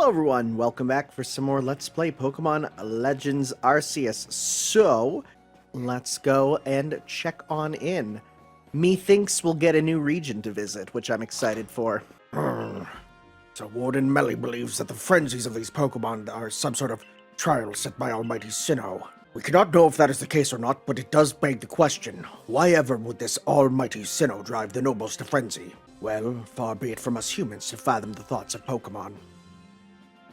Hello everyone, welcome back for some more Let's Play Pokemon Legends Arceus. So, let's go and check on in. Methinks we'll get a new region to visit, which I'm excited for. So Warden Melly believes that the frenzies of these Pokemon are some sort of trial set by Almighty Sinnoh. We cannot know if that is the case or not, but it does beg the question, why ever would this Almighty Sinnoh drive the nobles to frenzy? Well, far be it from us humans to fathom the thoughts of Pokemon.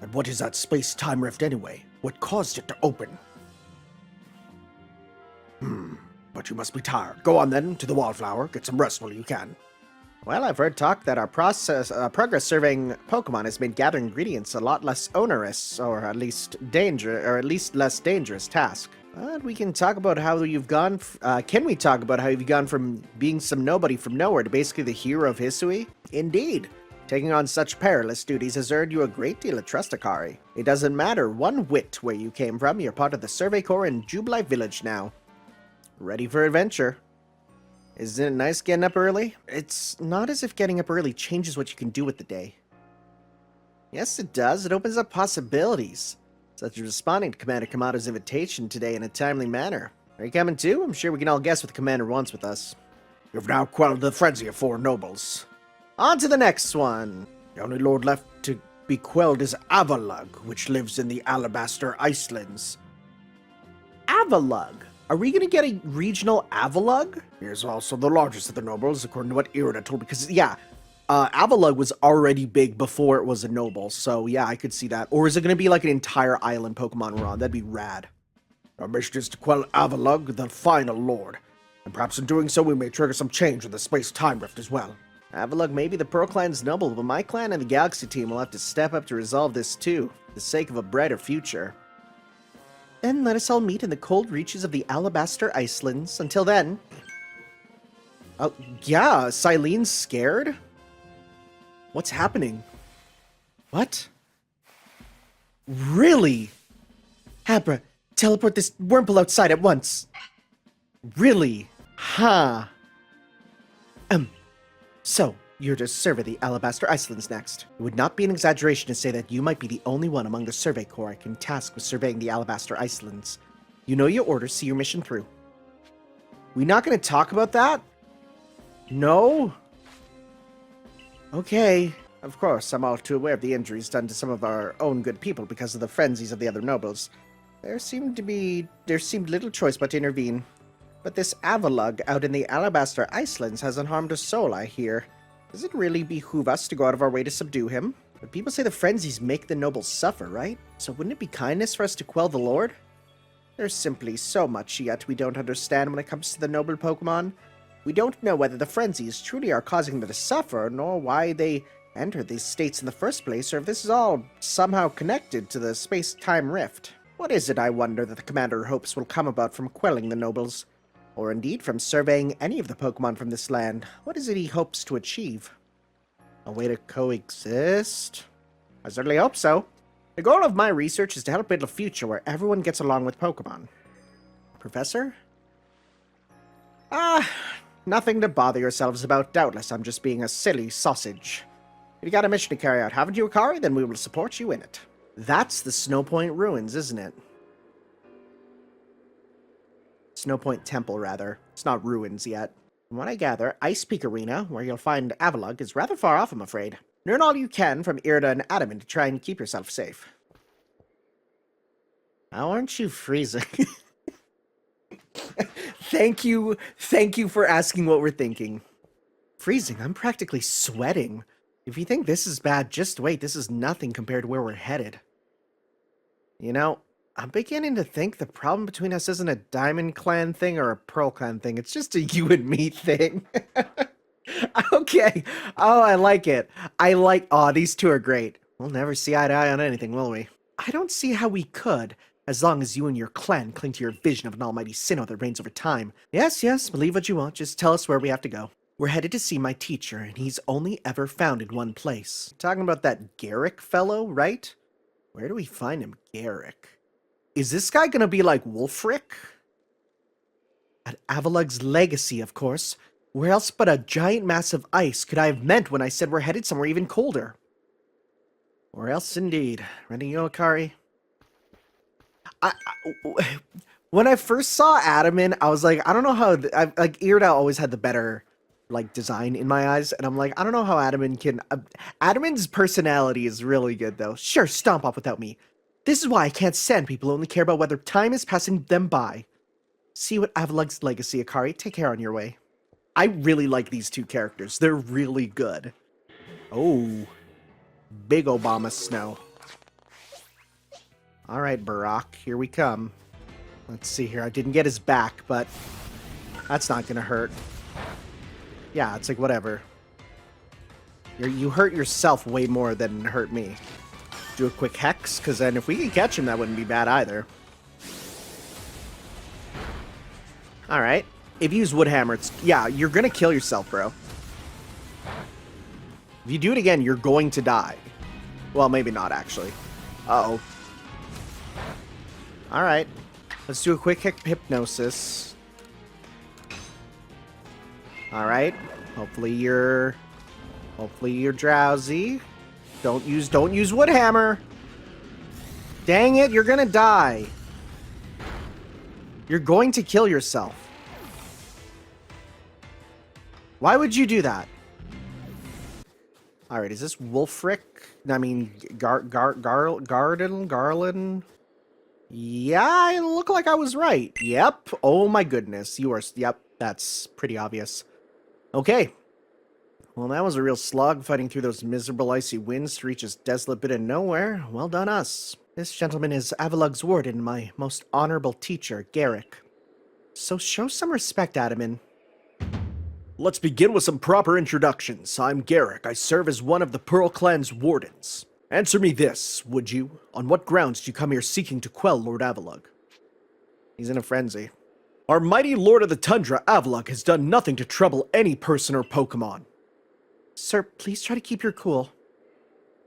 And what is that space-time rift anyway? What caused it to open? But you must be tired. Go on then, to the Wildflower, get some rest while you can. Well, I've heard talk that our progress surveying Pokemon has made gathering ingredients a lot less onerous, or at least less dangerous task. But we can talk about how you've gone. Can we talk about how you've gone from being some nobody from nowhere to basically the hero of Hisui? Indeed. Taking on such perilous duties has earned you a great deal of trust, Akari. It doesn't matter one whit where you came from, you're part of the Survey Corps in Jubilife Village now. Ready for adventure. Isn't it nice getting up early? It's not as if getting up early changes what you can do with the day. Yes, it does. It opens up possibilities, such as responding to Commander Kamado's invitation today in a timely manner. Are you coming too? I'm sure we can all guess what the Commander wants with us. You've now quelled the frenzy of 4 nobles. On to the next one. The only lord left to be quelled is Avalugg, which lives in the Alabaster Icelands. Avalugg? Are we gonna get a regional Avalugg? He is also the largest of the nobles, according to what Irida told me. Because, yeah, Avalugg was already big before it was a noble, so yeah, I could see that. Or is it gonna be like an entire island Pokemon we're on? That'd be rad. Our mission is to quell Avalugg, the final lord. And perhaps in doing so, we may trigger some change in the space-time rift as well. Avalugg may be the Pearl Clan's noble, but my clan and the Galaxy team will have to step up to resolve this too, for the sake of a brighter future. Then let us all meet in the cold reaches of the Alabaster Icelands. Until then... Oh, yeah, Cylene's scared? What's happening? What? Really? Abra, teleport this Wurmple outside at once. Really? Huh. So, you're to survey the Alabaster Icelands next. It would not be an exaggeration to say that you might be the only one among the Survey Corps I can task with surveying the Alabaster Icelands. You know your orders, see your mission through. We not gonna talk about that? No? Okay. Of course, I'm all too aware of the injuries done to some of our own good people because of the frenzies of the other nobles. There seemed little choice but to intervene. But this Avalugg out in the Alabaster Icelands hasn't harmed a soul, I hear. Does it really behoove us to go out of our way to subdue him? But people say the frenzies make the nobles suffer, right? So wouldn't it be kindness for us to quell the Lord? There's simply so much yet we don't understand when it comes to the noble Pokemon. We don't know whether the frenzies truly are causing them to suffer, nor why they entered these states in the first place, or if this is all somehow connected to the space-time rift. What is it, I wonder, that the Commander hopes will come about from quelling the nobles? Or indeed from surveying any of the Pokemon from this land? What is it he hopes to achieve? A way to coexist? I certainly hope so. The goal of my research is to help build a future where everyone gets along with Pokemon. Professor? Nothing to bother yourselves about, doubtless. I'm just being a silly sausage. If you got a mission to carry out, haven't you, Akari? Then we will support you in it. That's the Snowpoint Ruins, isn't it? Snowpoint Temple, rather. It's not ruins yet. From what I gather, Ice Peak Arena, where you'll find Avalugg, is rather far off, I'm afraid. Learn all you can from Irida and Adamant to try and keep yourself safe. How aren't you freezing? Thank you for asking what we're thinking. Freezing? I'm practically sweating. If you think this is bad, just wait. This is nothing compared to where we're headed. You know, I'm beginning to think the problem between us isn't a Diamond Clan thing or a Pearl Clan thing. It's just a you and me thing. Okay. Oh, I like it. Oh, these two are great. We'll never see eye to eye on anything, will we? I don't see how we could, as long as you and your clan cling to your vision of an almighty Sinnoh that reigns over time. Yes, believe what you want. Just tell us where we have to go. We're headed to see my teacher, and he's only ever found in one place. Talking about that Garrick fellow, right? Where do we find him, Garrick? Is this guy gonna be like Wulfric? At Avalugg's legacy, of course. Where else but a giant mass of ice could I have meant when I said we're headed somewhere even colder? Or else indeed. Ready, Yokari? When I first saw Adamin, I was like, I don't know how... like, Irida always had the better, like, design in my eyes. And I'm like, I don't know how Adamin can... Adamin's personality is really good, though. Sure, stomp off without me. This is why I can't stand people who only care about whether time is passing them by. See what Avalug's legacy, Akari. Take care on your way. I really like these two characters. They're really good. Oh. Big Obama snow. Alright, Barak. Here we come. Let's see here. I didn't get his back, but that's not gonna hurt. Yeah, it's like whatever. You hurt yourself way more than hurt me. Do a quick hex, because then if we can catch him, that wouldn't be bad either. Alright. If you use Woodhammer, yeah, you're gonna kill yourself, bro. If you do it again, you're going to die. Well, maybe not, actually. Uh-oh. Alright. Let's do a quick hypnosis. Alright. Hopefully you're drowsy. Don't use Woodhammer. Dang it, you're gonna die. You're going to kill yourself. Why would you do that? Alright, is this Wolfric? I mean, Garland? Yeah, I look like I was right. Yep. Oh my goodness. You are... Yep, that's pretty obvious. Okay. Well, that was a real slog, fighting through those miserable icy winds to reach this desolate bit of nowhere. Well done us. This gentleman is Avalug's warden, my most honorable teacher, Garrick. So show some respect, Adamin. Let's begin with some proper introductions. I'm Garrick. I serve as one of the Pearl Clan's wardens. Answer me this, would you? On what grounds do you come here seeking to quell Lord Avalug? He's in a frenzy. Our mighty Lord of the Tundra, Avalug, has done nothing to trouble any person or Pokemon. Sir, please try to keep your cool.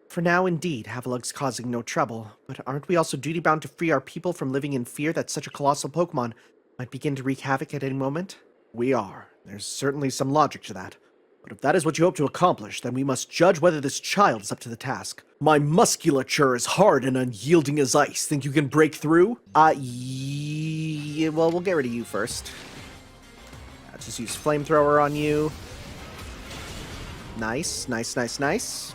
For now, indeed, Avalug's causing no trouble, but aren't we also duty-bound to free our people from living in fear that such a colossal Pokemon might begin to wreak havoc at any moment? We are. There's certainly some logic to that. But if that is what you hope to accomplish, then we must judge whether this child is up to the task. My musculature is hard and unyielding as ice. Think you can break through? Yeah, well, we'll get rid of you first. Let's just use Flamethrower on you. Nice, nice, nice, nice.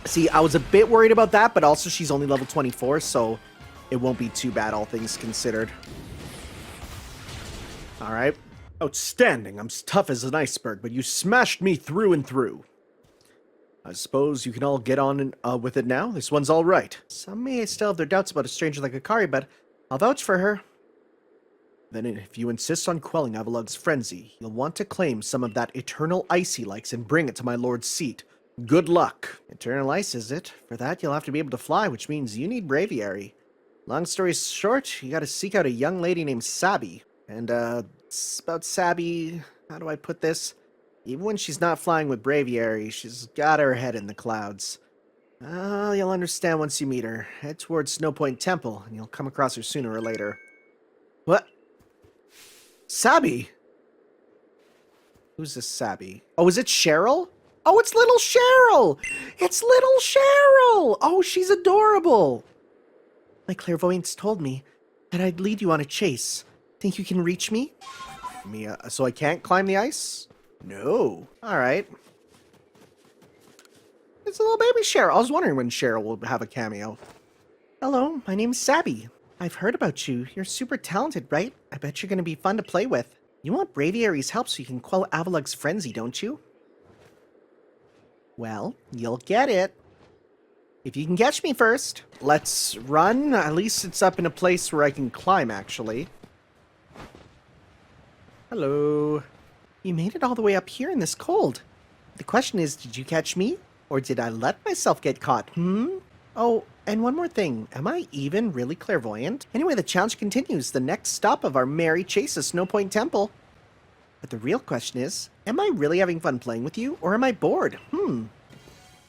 See, I was a bit worried about that, but also she's only level 24, so it won't be too bad, all things considered. Alright. Outstanding. I'm tough as an iceberg, but you smashed me through and through. I suppose you can all get on with it now? This one's all right. Some may still have their doubts about a stranger like Akari, but I'll vouch for her. Then if you insist on quelling Avalug's frenzy, you'll want to claim some of that eternal ice he likes and bring it to my lord's seat. Good luck. Eternal ice, is it? For that, you'll have to be able to fly, which means you need braviary. Long story short, you gotta seek out a young lady named Sabi. And, about Sabi, how do I put this? Even when she's not flying with braviary, she's got her head in the clouds. You'll understand once you meet her. Head towards Snow Point Temple, and you'll come across her sooner or later. What? Sabi? Who's this Sabi? Oh, is it Cheryl? Oh, it's little Cheryl! It's little Cheryl! Oh, she's adorable! My clairvoyance told me that I'd lead you on a chase. Think you can reach me? So I can't climb the ice? No. Alright. It's a little baby Cheryl. I was wondering when Cheryl will have a cameo. Hello, my name's Sabi. I've heard about you. You're super talented, right? I bet you're gonna be fun to play with. You want Braviary's help so you can quell Avalug's frenzy, don't you? Well, you'll get it. If you can catch me first. Let's run. At least it's up in a place where I can climb, actually. Hello. You made it all the way up here in this cold. The question is, did you catch me? Or did I let myself get caught? Oh, and one more thing. Am I even really clairvoyant? Anyway, the challenge continues. The next stop of our merry chase is Snow Point Temple. But the real question is, am I really having fun playing with you? Or am I bored? Am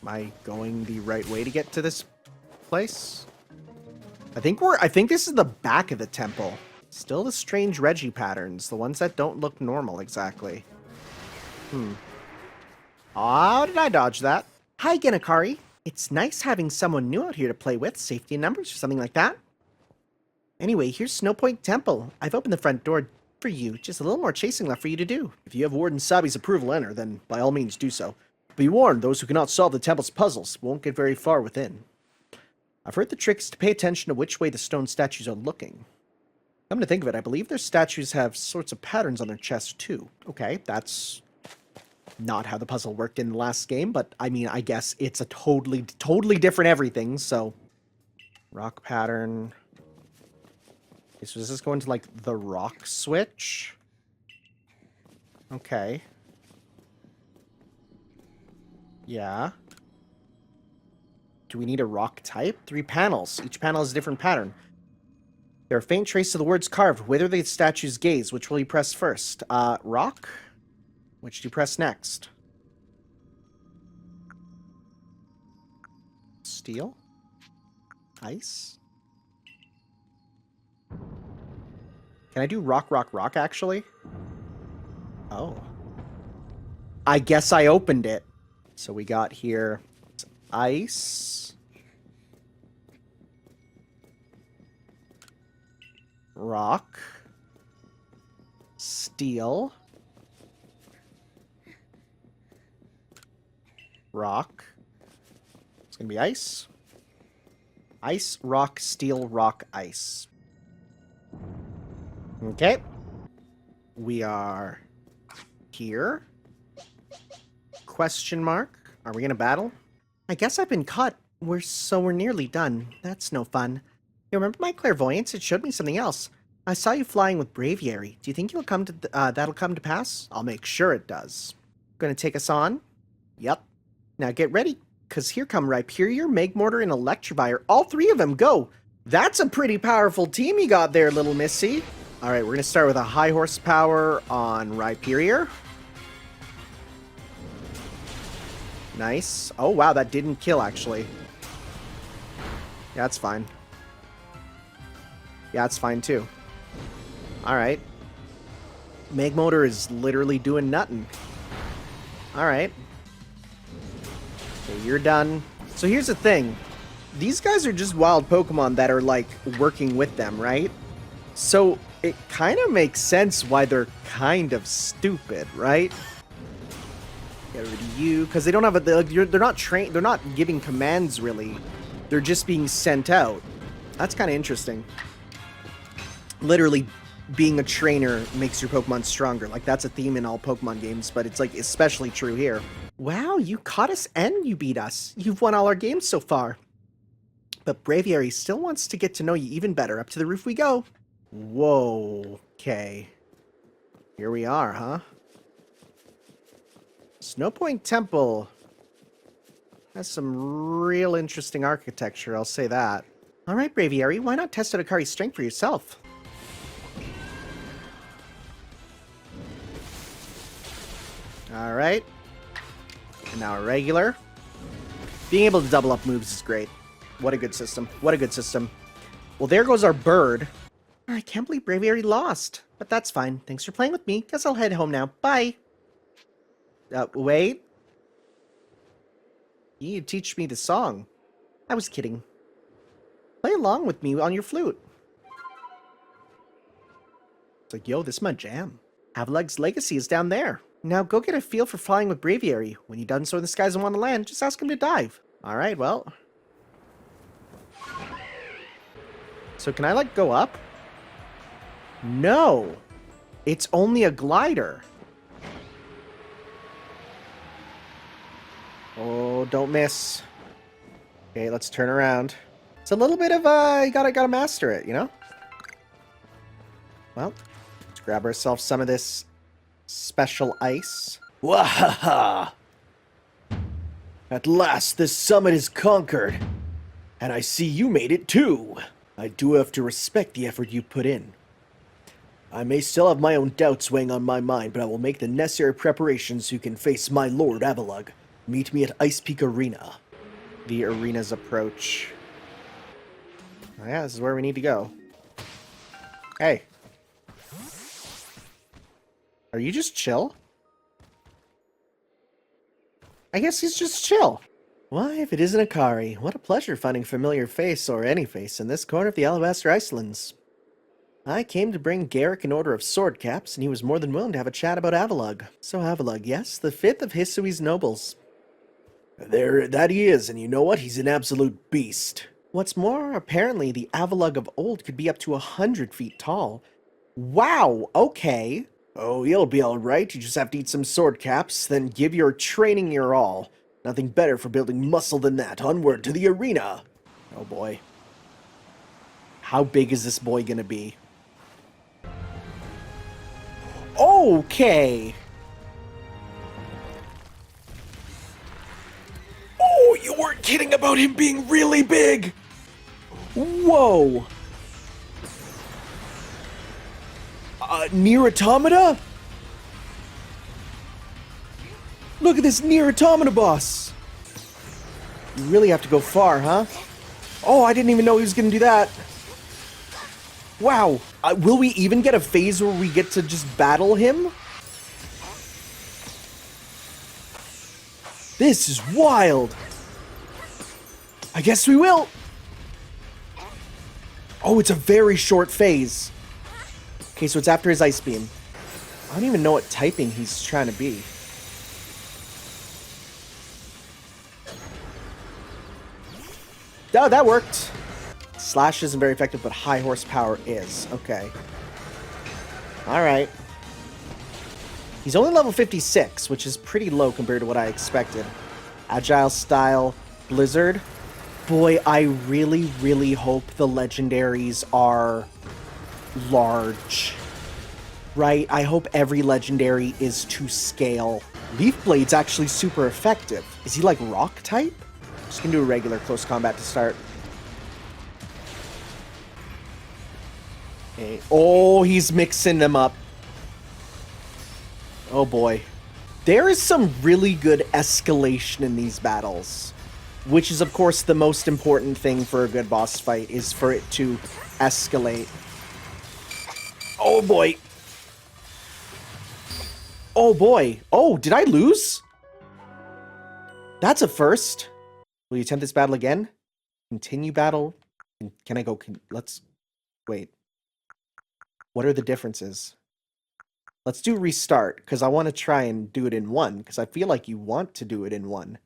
I going the right way to get to this place? I think this is the back of the temple. Still the strange Reggie patterns, the ones that don't look normal exactly. How did I dodge that? Hi, Genakari. It's nice having someone new out here to play with, safety in numbers or something like that. Anyway, here's Snowpoint Temple. I've opened the front door for you, just a little more chasing left for you to do. If you have Warden Sabi's approval, enter, then by all means do so. Be warned, those who cannot solve the temple's puzzles won't get very far within. I've heard the trick is to pay attention to which way the stone statues are looking. Come to think of it, I believe their statues have sorts of patterns on their chests too. Okay, that's not how the puzzle worked in the last game, but I mean, I guess it's a totally different everything, so... Rock pattern... Okay, so does this go into, like, the rock switch? Okay. Yeah. Do we need a rock type? 3 panels. Each panel has a different pattern. There are faint traces of the words carved. Whither the statue's gaze. Which will you press first? Rock? Which do you press next? Steel? Ice? Can I do rock, rock, rock, actually? Oh. I guess I opened it. So we got here ice. Rock. Steel. Rock. It's gonna be ice. Ice, rock, steel, rock, ice. Okay. We are here. Question mark. Are we gonna battle? I guess I've been caught. We're nearly done. That's no fun. You remember my clairvoyance? It showed me something else. I saw you flying with Braviary. Do you think you'll come to that'll come to pass? I'll make sure it does. Gonna take us on? Yep. Now get ready, because here come Rhyperior, Megmortar, and Electivire. All 3 of them, go! That's a pretty powerful team you got there, little missy. Alright, we're gonna start with a high horsepower on Rhyperior. Nice. Oh, wow, that didn't kill, actually. Yeah, that's fine. Yeah, it's fine, too. Alright. Megmortar is literally doing nothing. Alright. Okay, you're done. So here's the thing. These guys are just wild Pokemon that are, like, working with them, right? So it kind of makes sense why they're kind of stupid, right? Get rid of you, because they don't have a... They're not trained... They're not giving commands, really. They're just being sent out. That's kind of interesting. Literally, being a trainer makes your Pokemon stronger. Like, that's a theme in all Pokemon games, but it's, like, especially true here. Wow, you caught us and you beat us. You've won all our games so far. But Braviary still wants to get to know you even better. Up to the roof we go. Whoa. Okay. Here we are, huh? Snowpoint Temple has some real interesting architecture, I'll say that. Alright, Braviary, why not test out Akari's strength for yourself? Alright. And now a regular. Being able to double up moves is great. What a good system. What a good system. Well, there goes our bird. I can't believe Braviary lost. But that's fine. Thanks for playing with me. Guess I'll head home now. Bye. Wait. You need to teach me the song. I was kidding. Play along with me on your flute. It's like, yo, this is my jam. Avalug's legacy is down there. Now go get a feel for flying with Braviary. When you've done so in the skies and want to land, just ask him to dive. Alright, well. So can I, like, go up? No. It's only a glider. Oh, don't miss. Okay, let's turn around. It's a little bit of you gotta master it, you know? Well, let's grab ourselves some of this special ice. Wahaha! At last, this summit is conquered. And I see you made it too. I do have to respect the effort you put in. I may still have my own doubts weighing on my mind, but I will make the necessary preparations so you can face my Lord Avalug. Meet me at Ice Peak Arena. The arena's approach. Oh, yeah, this is where we need to go. Hey. Are you just chill? I guess he's just chill. Why, if it isn't Akari, what a pleasure finding a familiar face, or any face, in this corner of the Alabaster Icelands. I came to bring Garrick an order of sword caps, and he was more than willing to have a chat about Avalug. So Avalug, yes, the fifth of Hisui's nobles. There, that he is, and you know what? He's an absolute beast. What's more, apparently the Avalug of old could be up to 100 feet tall. Wow, okay. Oh, you'll be alright. You just have to eat some sword caps, then give your training your all. Nothing better for building muscle than that. Onward to the arena. Oh boy. How big is this boy gonna be? Okay. Oh, you weren't kidding about him being really big! Whoa. Near Automata? Look at this Near Automata boss. You really have to go far, huh? Oh, I didn't even know he was gonna do that. Wow. Will we even get a phase where we get to just battle him? This is wild. I guess we will. Oh, it's a very short phase. Okay, so it's after his Ice Beam. I don't even know what typing he's trying to be. Oh, that worked. Slash isn't very effective, but high horsepower is. Okay. Alright. He's only level 56, which is pretty low compared to what I expected. Agile style, Blizzard. Boy, I really, really hope the legendaries are large. Right? I hope every legendary is to scale. Leaf Blade's actually super effective. Is he like rock type? Just gonna do a regular close combat to start. Okay. Oh, he's mixing them up. Oh boy. There is some really good escalation in these battles. Which is, of course, the most important thing for a good boss fight, is for it to escalate. Oh boy. Oh boy. Oh, did I lose? That's a first. Will you attempt this battle again? Continue battle. Can I go? Let's... Wait. What are the differences? Let's do restart, because I want to try and do it in one, because I feel like you want to do it in one.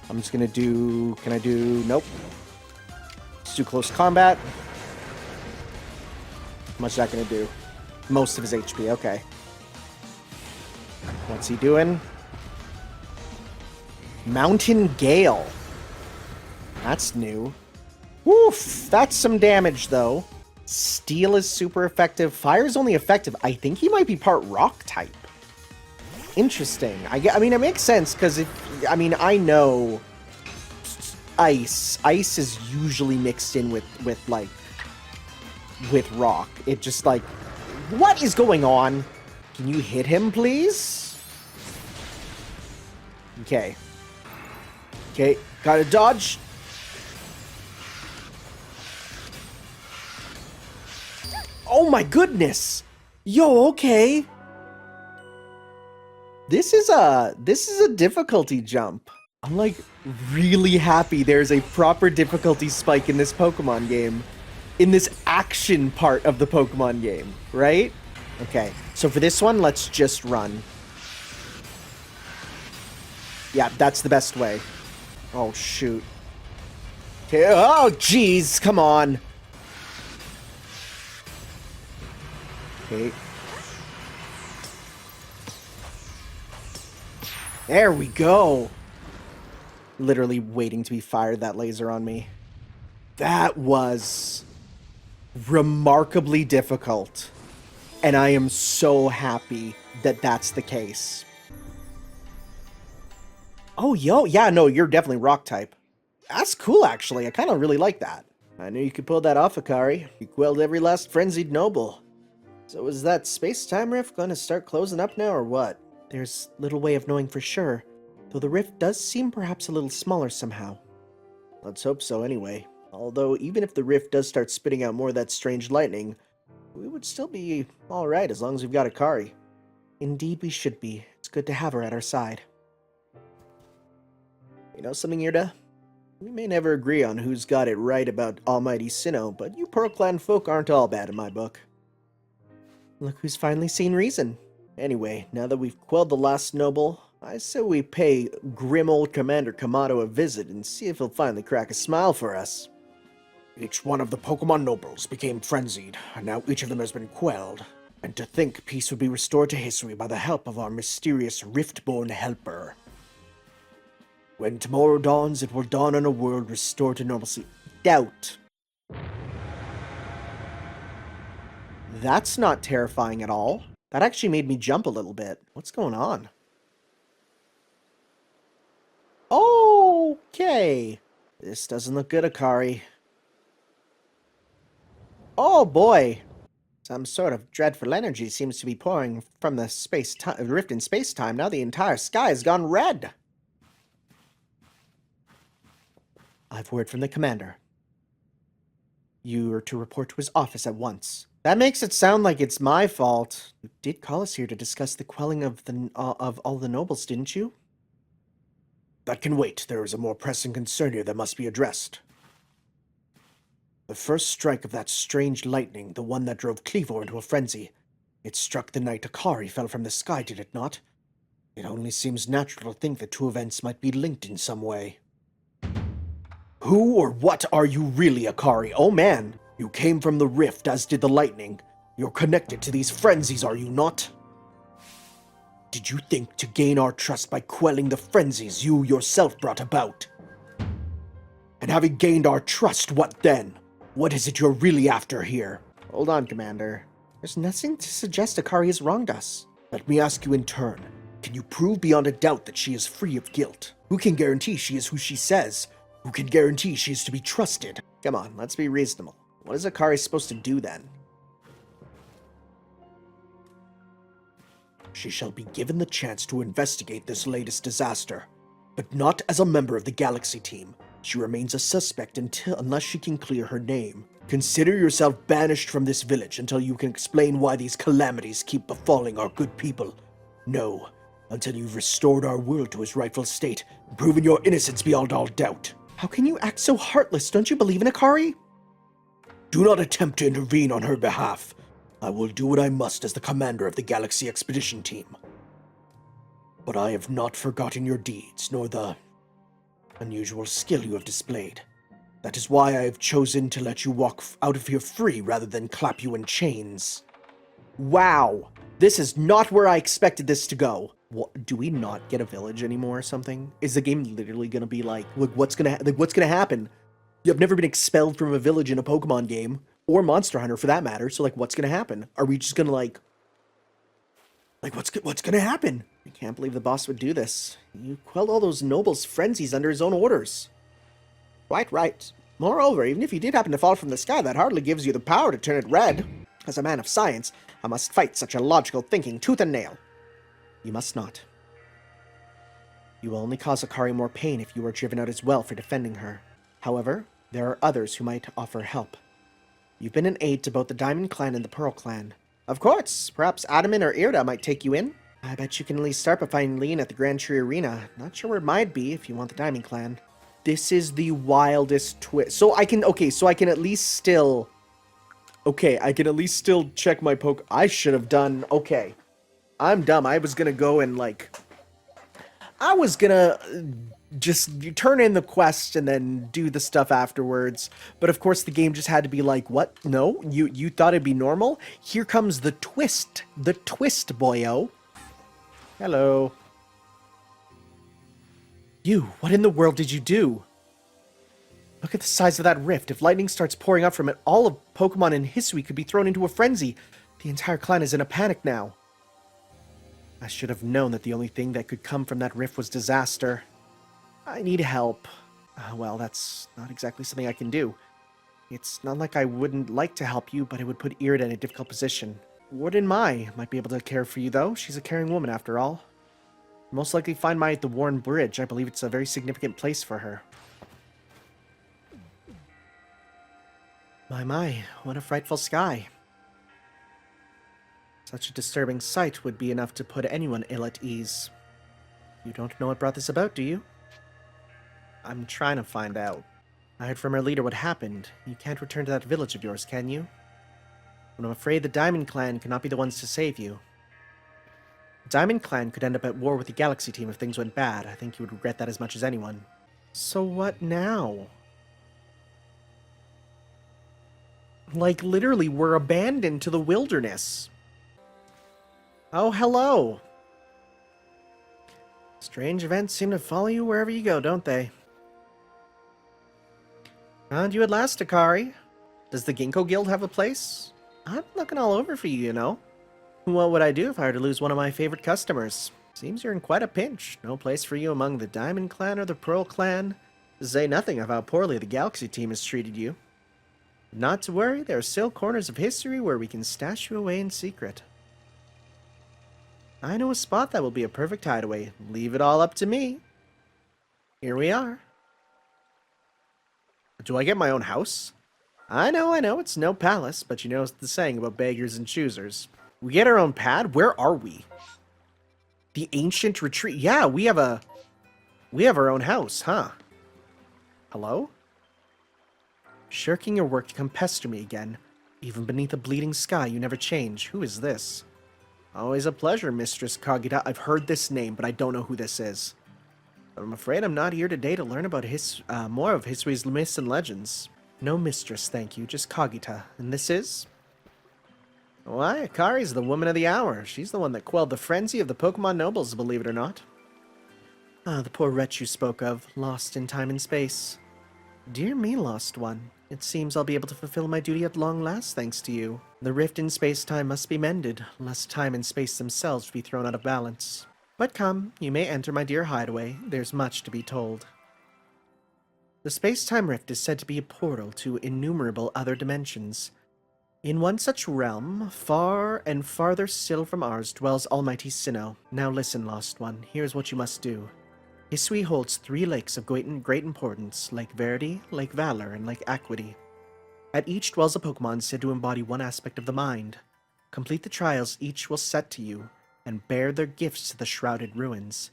I'm just going to do... Can I do... Nope. Let's do close combat. How much is that going to do? Most of his HP, okay. What's he doing? Mountain Gale. That's new. Woof! That's some damage, though. Steel is super effective. Fire is only effective. I think he might be part rock type. Interesting. I mean, it makes sense, because I know ice. Ice is usually mixed in with rock. It just, like... What is going on? Can you hit him, please? Okay. Okay, gotta dodge. Oh my goodness! Yo, okay. This is a difficulty jump. I'm like really happy there's a proper difficulty spike in this Pokemon game. In this action part of the Pokemon game, right? Okay, so for this one, let's just run. Yeah, that's the best way. Oh, shoot. Okay, oh, jeez, come on. Okay. There we go. Literally waiting to be fired that laser on me. That was remarkably difficult. And I am so happy that that's the case. Oh, yo, yeah, no, you're definitely rock type. That's cool, actually. I kind of really like that. I knew you could pull that off, Akari. You quelled every last frenzied noble. So is that space-time rift going to start closing up now, or what? There's little way of knowing for sure, though the rift does seem perhaps a little smaller somehow. Let's hope so, anyway. Although, even if the rift does start spitting out more of that strange lightning, we would still be alright as long as we've got Akari. Indeed we should be. It's good to have her at our side. You know something, Irda? We may never agree on who's got it right about Almighty Sinnoh, but you Pearl Clan folk aren't all bad in my book. Look who's finally seen reason. Anyway, now that we've quelled the last noble, I say we pay grim old Commander Kamado a visit and see if he'll finally crack a smile for us. Each one of the Pokemon nobles became frenzied, and now each of them has been quelled. And to think peace would be restored to Hisui by the help of our mysterious Riftborn helper. When tomorrow dawns, it will dawn on a world restored to normalcy. Doubt. That's not terrifying at all. That actually made me jump a little bit. What's going on? Okay. This doesn't look good, Akari. Oh boy. Some sort of dreadful energy seems to be pouring from the rift in space-time. Now the entire sky has gone red. I've word from the commander. You are to report to his office at once. That makes it sound like it's my fault. You did call us here to discuss the quelling of all the nobles, didn't you? That can wait. There is a more pressing concern here that must be addressed. The first strike of that strange lightning, the one that drove Cleavor into a frenzy. It struck the night Akari fell from the sky, did it not? It only seems natural to think the two events might be linked in some way. Who or what are you really, Akari? Oh man! You came from the rift, as did the lightning. You're connected to these frenzies, are you not? Did you think to gain our trust by quelling the frenzies you yourself brought about? And having gained our trust, what then? What is it you're really after here? Hold on, Commander. There's nothing to suggest Akari has wronged us. Let me ask you in turn. Can you prove beyond a doubt that she is free of guilt? Who can guarantee she is who she says? Who can guarantee she is to be trusted? Come on, let's be reasonable. What is Akari supposed to do then? She shall be given the chance to investigate this latest disaster, but not as a member of the Galaxy team. She remains a suspect unless she can clear her name. Consider yourself banished from this village until you can explain why these calamities keep befalling our good people. No, until you've restored our world to its rightful state and proven your innocence beyond all doubt. How can you act so heartless? Don't you believe in Akari? Do not attempt to intervene on her behalf. I will do what I must as the commander of the Galaxy Expedition Team. But I have not forgotten your deeds, nor the unusual skill you have displayed. That is why I have chosen to let you walk out of here free rather than clap you in chains. Wow, this is not where I expected this to go. What, do we not get a village anymore or something? Is the game literally gonna be like what's gonna happen? I've never been expelled from a village in a Pokemon game, or Monster Hunter for that matter, so what's gonna happen? Are we just gonna what's gonna happen? I can't believe the boss would do this. You quelled all those nobles' frenzies under his own orders. Quite right. Moreover, even if you did happen to fall from the sky, that hardly gives you the power to turn it red. As a man of science, I must fight such illogical thinking tooth and nail. You must not. You will only cause Akari more pain if you are driven out as well for defending her. However, there are others who might offer help. You've been an aid to both the Diamond Clan and the Pearl Clan. Of course, perhaps Adaman or Irda might take you in. I bet you can at least start by finding Lean at the Grand Tree Arena. Not sure where it might be if you want the Diamond Clan. This is the wildest twist. So I can at least still... Okay, I can at least still check my poke... I should have done... Okay. I'm dumb. I was gonna go and, I was gonna just turn in the quest and then do the stuff afterwards. But of course the game just had to be like, what? No? You thought it'd be normal? Here comes the twist. The twist, boyo. Hello. You, what in the world did you do? Look at the size of that rift. If lightning starts pouring out from it, all of Pokemon in Hisui could be thrown into a frenzy. The entire clan is in a panic now. I should have known that the only thing that could come from that rift was disaster. I need help. Well, that's not exactly something I can do. It's not like I wouldn't like to help you, but it would put Irida in a difficult position. Warden Mai might be able to care for you, though. She's a caring woman, after all. Most likely find Mai at the Warren Bridge. I believe it's a very significant place for her. My, what a frightful sky. Such a disturbing sight would be enough to put anyone ill at ease. You don't know what brought this about, do you? I'm trying to find out. I heard from our leader what happened. You can't return to that village of yours, can you? But I'm afraid the Diamond Clan cannot be the ones to save you. The Diamond Clan could end up at war with the Galaxy Team if things went bad. I think you would regret that as much as anyone. So what now? Like, literally, we're abandoned to the wilderness. Oh, hello. Strange events seem to follow you wherever you go, don't they? Found you at last, Akari. Does the Ginkgo Guild have a place? I'm looking all over for you, you know. What would I do if I were to lose one of my favorite customers? Seems you're in quite a pinch. No place for you among the Diamond Clan or the Pearl Clan. To say nothing of how poorly the Galaxy Team has treated you. Not to worry, there are still corners of history where we can stash you away in secret. I know a spot that will be a perfect hideaway. Leave it all up to me. Here we are. Do I get my own house? I know, it's no palace, but you know the saying about beggars and choosers. We get our own pad? Where are we? The ancient retreat. Yeah, we have our own house, huh? Hello? Shirking your work to come pester me again. Even beneath a bleeding sky, you never change. Who is this? Always a pleasure, Mistress Kagita. I've heard this name, but I don't know who this is. But I'm afraid I'm not here today to learn about more of history's myths and legends. No mistress, thank you, just Kagita. And this is? Why, Akari's the woman of the hour. She's the one that quelled the frenzy of the Pokemon nobles, believe it or not. Ah, the poor wretch you spoke of, lost in time and space. Dear me, lost one. It seems I'll be able to fulfill my duty at long last, thanks to you. The rift in space-time must be mended, lest time and space themselves be thrown out of balance. But come, you may enter my dear hideaway. There's much to be told. The space-time rift is said to be a portal to innumerable other dimensions. In one such realm, far and farther still from ours, dwells Almighty Sinnoh. Now listen, Lost One, here's what you must do. History holds 3 lakes of great importance, Lake Verity, Lake Valor, and Lake Equity. At each dwells a Pokemon said to embody one aspect of the mind. Complete the trials each will set to you, and bear their gifts to the shrouded ruins.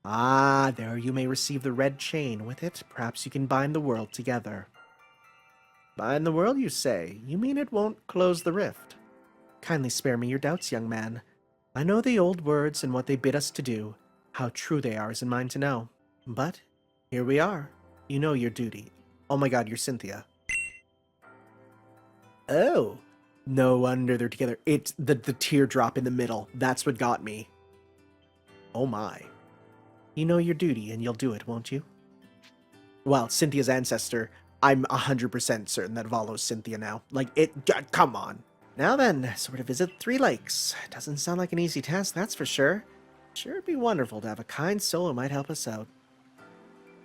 Ah, there you may receive the red chain. With it, perhaps you can bind the world together. Bind the world, you say? You mean it won't close the rift? Kindly spare me your doubts, young man. I know the old words and what they bid us to do. How true they are is in mine to know. But here we are. You know your duty. Oh my god, you're Cynthia. Oh. No wonder they're together. It's the teardrop in the middle. That's what got me. Oh my. You know your duty and you'll do it, won't you? Well, Cynthia's ancestor, I'm 100% certain that follows Cynthia now. Like, come on. Now then, so we're to visit 3 lakes. Doesn't sound like an easy task, that's for sure. Sure, it'd be wonderful to have a kind soul who might help us out.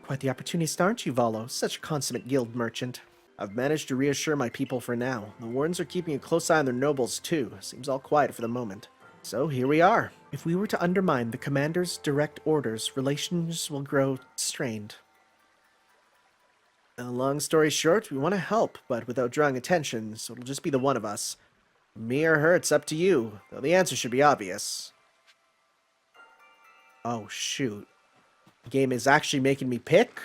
Quite the opportunist, aren't you, Volo? Such a consummate guild merchant. I've managed to reassure my people for now. The wardens are keeping a close eye on their nobles, too. Seems all quiet for the moment. So here we are. If we were to undermine the commander's direct orders, relations will grow strained. Long story short, we want to help, but without drawing attention, so it'll just be the one of us. Me or her, it's up to you, though the answer should be obvious. Oh, shoot. The game is actually making me pick?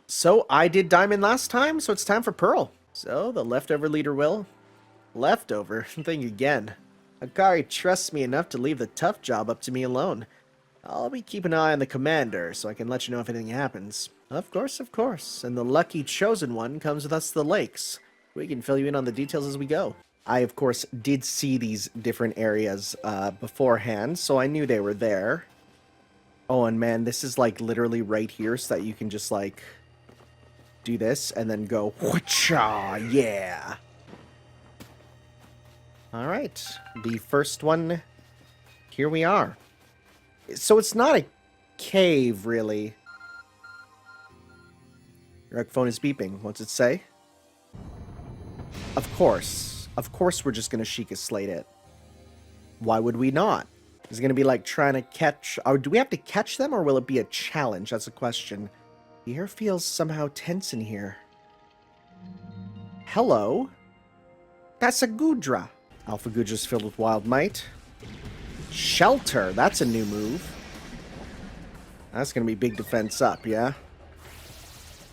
So I did Diamond last time, so it's time for Pearl. So, the leftover leader will. Leftover? Think again. Akari trusts me enough to leave the tough job up to me alone. I'll be keeping an eye on the commander, so I can let you know if anything happens. Of course, of course. And the lucky chosen one comes with us to the lakes. We can fill you in on the details as we go. I, of course, did see these different areas beforehand, so I knew they were there. Oh, and man, this is, like, literally right here, so that you can just, like, do this, and then go, whoocha, yeah! Alright, the first one, here we are. So it's not a cave, really. Your phone is beeping. What's it say? Of course. Of course we're just going to Sheikah Slate it. Why would we not? Is it going to be like trying to catch... Or do we have to catch them, or will it be a challenge? That's a question. The air feels somehow tense in here. Hello? That's a Goodra. Alpha Goodra's filled with wild might. Shelter. That's a new move. That's gonna be big defense up, yeah?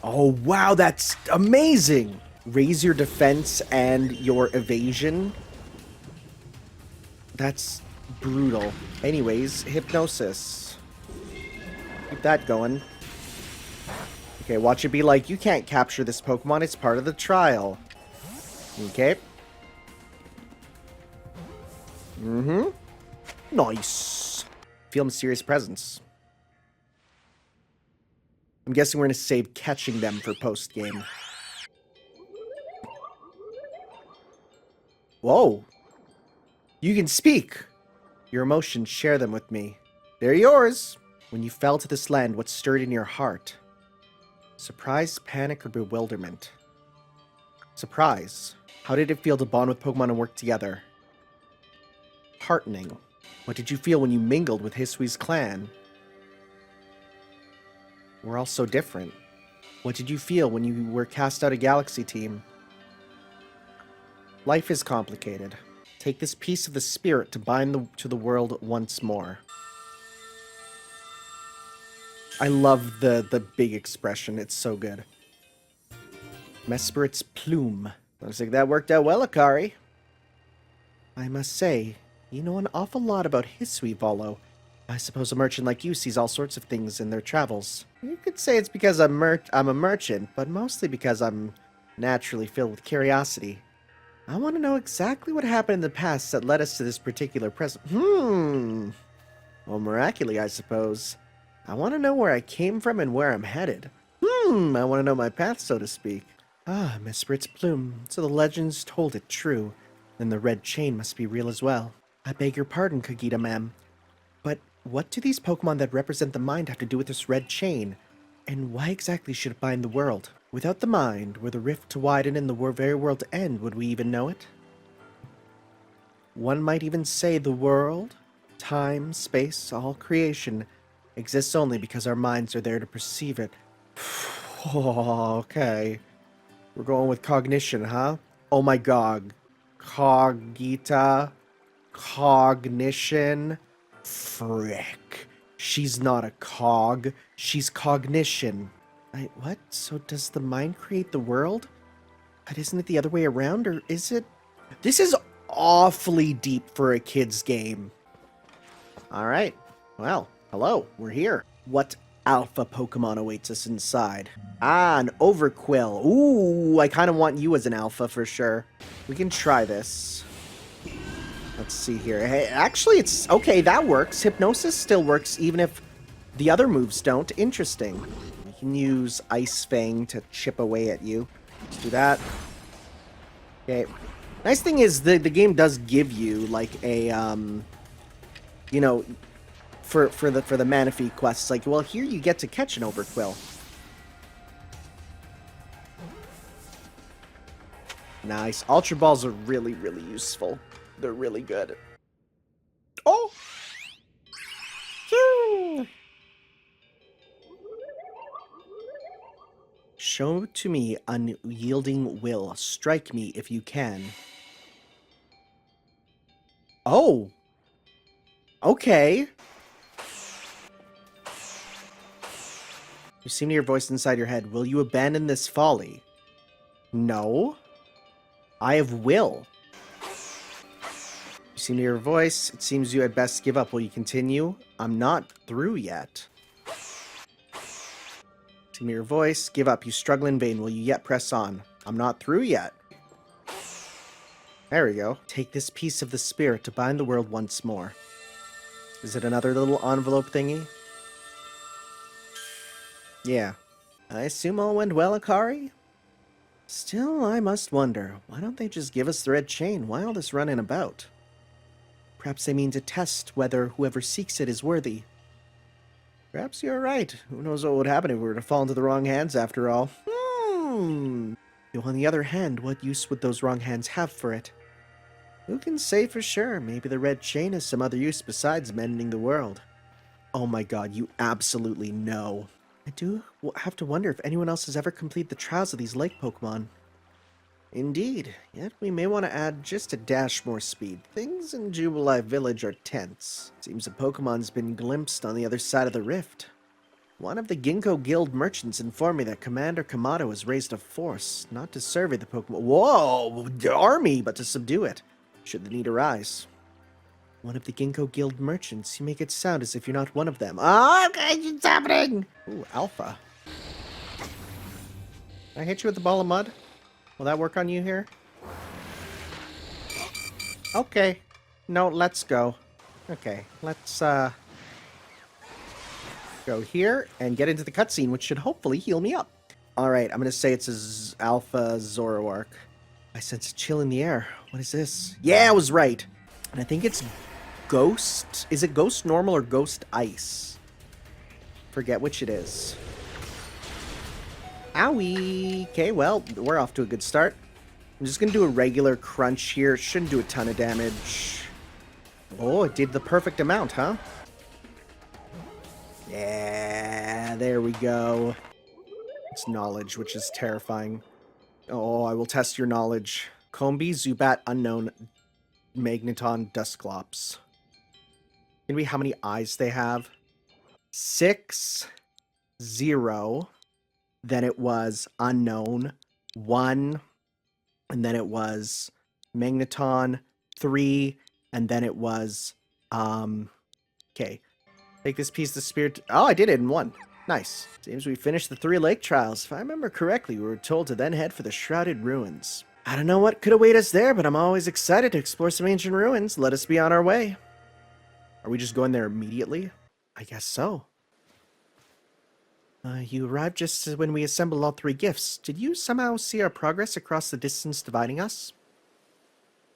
Oh, wow, that's amazing! Raise your defense and your evasion. That's brutal. Anyways, hypnosis. Keep that going. Okay, watch it be like, you can't capture this Pokemon, it's part of the trial. Okay. Nice. Feel mysterious presence. I'm guessing we're going to save catching them for post-game. Whoa. You can speak. Your emotions, share them with me. They're yours. When you fell to this land, what stirred in your heart? Surprise, panic, or bewilderment? Surprise. How did it feel to bond with Pokemon and work together? Heartening. What did you feel when you mingled with Hisui's clan? We're all so different. What did you feel when you were cast out of Galaxy Team? Life is complicated. Take this piece of the spirit to bind to the world once more. I love the big expression. It's so good. Mesperit's plume. Looks like that worked out well, Akari. I must say, you know an awful lot about Hisui, Volo. I suppose a merchant like you sees all sorts of things in their travels. You could say it's because I'm a merchant, but mostly because I'm naturally filled with curiosity. I want to know exactly what happened in the past that led us to this particular present. Well, miraculously, I suppose. I want to know where I came from and where I'm headed. I want to know my path, so to speak. Ah, Miss Fritz Plume. So the legends told it true. Then the red chain must be real as well. I beg your pardon, Kagita, ma'am. But what do these Pokemon that represent the mind have to do with this red chain? And why exactly should it bind the world? Without the mind, were the rift to widen and the very world to end, would we even know it? One might even say the world, time, space, all creation, exists only because our minds are there to perceive it. Oh, okay. We're going with cognition, huh? Oh my god. Cogita. Cognition. Frick. She's not a cog. She's cognition. What? So does the mind create the world? But isn't it the other way around, or is it? This is awfully deep for a kid's game. Alright. Well, hello. We're here. What alpha Pokemon awaits us inside? Ah, an Overquill. Ooh, I kind of want you as an alpha for sure. We can try this. Let's see here. Hey, actually, it's... Okay, that works. Hypnosis still works even if the other moves don't. Interesting. You can use Ice Fang to chip away at you. Let's do that. Okay. Nice thing is the game does give you like a you know, for the Manaphy quests, like, well, here you get to catch an Overquill. Nice. Ultra Balls are really, really useful. They're really good. Oh! Phew. Show to me unyielding will. Strike me if you can. Oh! Okay. You seem to hear a voice inside your head. Will you abandon this folly? No. I have will. You seem to hear a voice. It seems you had best give up. Will you continue? I'm not through yet. Seem to hear a voice. Give up. You struggle in vain. Will you yet press on? I'm not through yet. There we go. Take this piece of the spirit to bind the world once more. Is it another little envelope thingy? Yeah. I assume all went well, Akari? Still, I must wonder, why don't they just give us the red chain? Why all this running about? Perhaps they mean to test whether whoever seeks it is worthy. Perhaps you're right. Who knows what would happen if we were to fall into the wrong hands after all. Though on the other hand, what use would those wrong hands have for it? Who can say for sure? Maybe the red chain has some other use besides mending the world. Oh my god, you absolutely know. I do have to wonder if anyone else has ever completed the trials of these lake Pokemon. Indeed, yet we may want to add just a dash more speed. Things in Jubilee Village are tense. Seems a Pokemon's been glimpsed on the other side of the rift. One of the Ginkgo Guild merchants informed me that Commander Kamado has raised a force, not to survey the Pokemon. Whoa! The army, but to subdue it, should the need arise. One of the Ginkgo Guild merchants. You make it sound as if you're not one of them. Oh, okay, it's happening! Ooh, Alpha. Can I hit you with the ball of mud? Will that work on you here? Okay. No, let's go. Okay, let's, go here and get into the cutscene, which should hopefully heal me up. Alright, I'm gonna say it's a Alpha Zoroark. I sense a chill in the air. What is this? Yeah, I was right! And I think it's Ghost. Is it Ghost Normal or Ghost Ice? Forget which it is. Owie! Okay, well, we're off to a good start. I'm just gonna do a regular crunch here. Shouldn't do a ton of damage. Oh, it did the perfect amount, huh? Yeah, there we go. It's knowledge, which is terrifying. Oh, I will test your knowledge. Combi, Zubat, Unknown, Magneton, Dusclops. Can we how many eyes they have? 6, 0. Then it was Unknown, 1. And then it was Magneton, 3. And then it was, okay. Take this piece of the spirit. Oh, I did it in 1. Nice. Seems we finished the 3 lake trials. If I remember correctly, we were told to then head for the Shrouded Ruins. I don't know what could await us there, but I'm always excited to explore some ancient ruins. Let us be on our way. Are we just going there immediately? I guess so. You arrived just when we assembled all 3 gifts. Did you somehow see our progress across the distance dividing us?